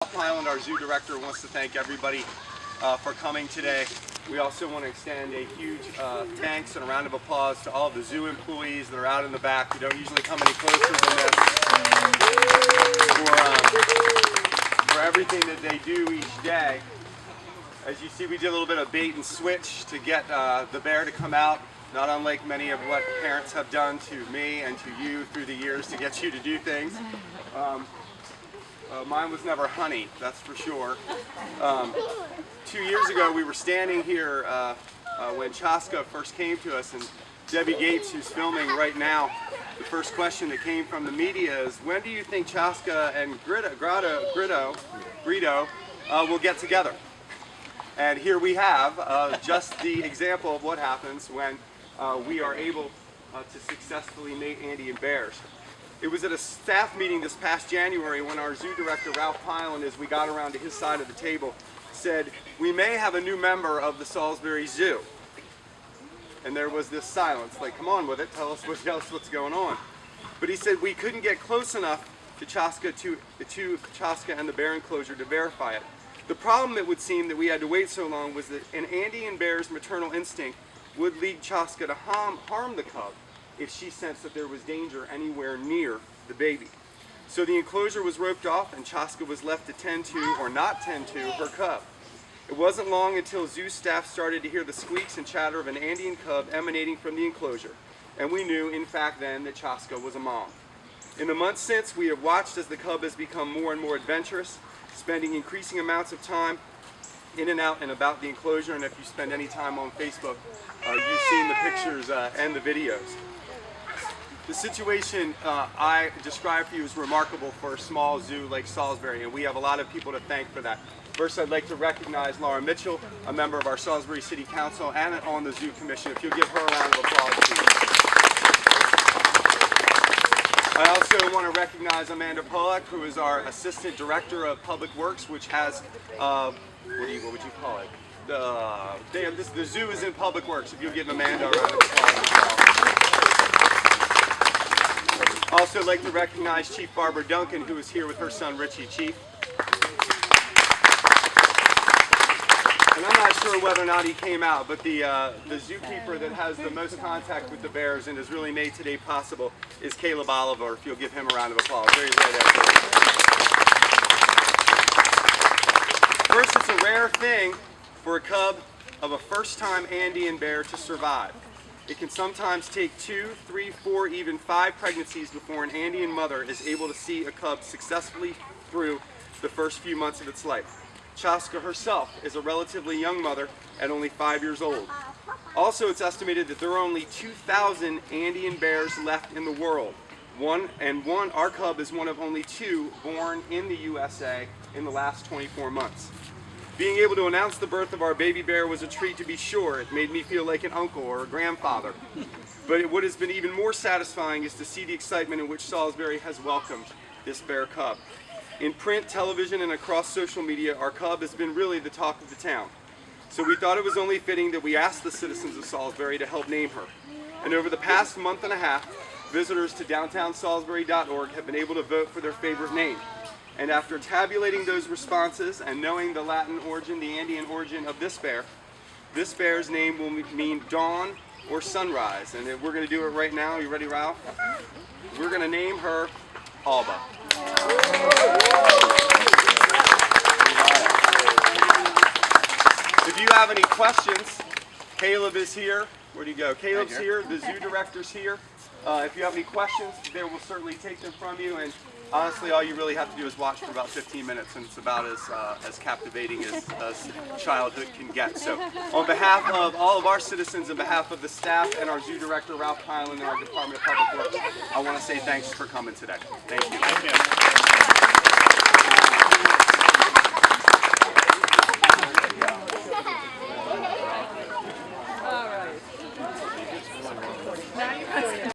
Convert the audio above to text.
Highland, our zoo director, wants to thank everybody for coming today. We also want to extend a huge thanks and a round of applause to all of the zoo employees that are out in the back who don't usually come any closer than this for everything that they do each day. As you see, we did a little bit of bait and switch to get the bear to come out, not unlike many of what parents have done to me and to you through the years to get you to do things. Mine was never honey, that's for sure. 2 years ago, we were standing here when Chaska first came to us, and Debbie Gates, who's filming right now, the first question that came from the media is, when do you think Chaska and Gritto will get together? And here we have just the example of what happens when we are able to successfully mate Andean bears. It was at a staff meeting this past January when our zoo director, Ralph Hyland, as we got around to his side of the table, said, we may have a new member of the Salisbury Zoo. And there was this silence, like, come on with it, tell us what's going on. But he said we couldn't get close enough to Chaska and the bear enclosure to verify it. The problem, it would seem, that we had to wait so long was that an Andean bear's maternal instinct would lead Chaska to harm the cub if she sensed that there was danger anywhere near the baby. So the enclosure was roped off and Chaska was left to tend to, or not tend to, her cub. It wasn't long until zoo staff started to hear the squeaks and chatter of an Andean cub emanating from the enclosure, and we knew, in fact, then that Chaska was a mom. In the months since, we have watched as the cub has become more and more adventurous, spending increasing amounts of time in and out and about the enclosure, and if you spend any time on Facebook, you've seen the pictures and the videos. The situation I described for you is remarkable for a small zoo like Salisbury, and we have a lot of people to thank for that. First, I'd like to recognize Laura Mitchell, a member of our Salisbury City Council and on the Zoo Commission. If you'll give her a round of applause, please. I also want to recognize Amanda Pollack, who is our Assistant Director of Public Works, which has, what would you call it? The zoo is in Public Works. If you'll give Amanda a round of applause as well. Also like to recognize Chief Barbara Duncan, who is here with her son Richie. Chief. And I'm not sure whether or not he came out, but the zookeeper that has the most contact with the bears and has really made today possible is Caleb Oliver. If you'll give him a round of applause. There he's right there. First, it's a rare thing for a cub of a first-time Andean bear to survive. It can sometimes take 2, 3, 4, even 5 pregnancies before an Andean mother is able to see a cub successfully through the first few months of its life. Chaska herself is a relatively young mother at only 5 years old. Also, it's estimated that there are only 2,000 Andean bears left in the world. Our cub is one of only 2 born in the USA in the last 24 months. Being able to announce the birth of our baby bear was a treat, to be sure. It made me feel like an uncle or a grandfather. But what has been even more satisfying is to see the excitement in which Salisbury has welcomed this bear cub. In print, television, and across social media, our cub has been really the talk of the town. So we thought it was only fitting that we asked the citizens of Salisbury to help name her. And over the past month and a half, visitors to downtownsalisbury.org have been able to vote for their favorite name. And after tabulating those responses and knowing the Latin origin, the Andean origin of this bear's name will mean dawn or sunrise. And we're going to do it right now. You ready, Ralph? We're going to name her Alba. If you have any questions, Caleb is here. Where'd he go? Caleb's here. The zoo director's here. If you have any questions, they will certainly take them from you. And honestly, all you really have to do is watch for about 15 minutes, and it's about as captivating as childhood can get. So on behalf of all of our citizens, on behalf of the staff and our zoo director, Ralph Hyland, and our Department of Public Works, I want to say thanks for coming today. Thank you. Thank you.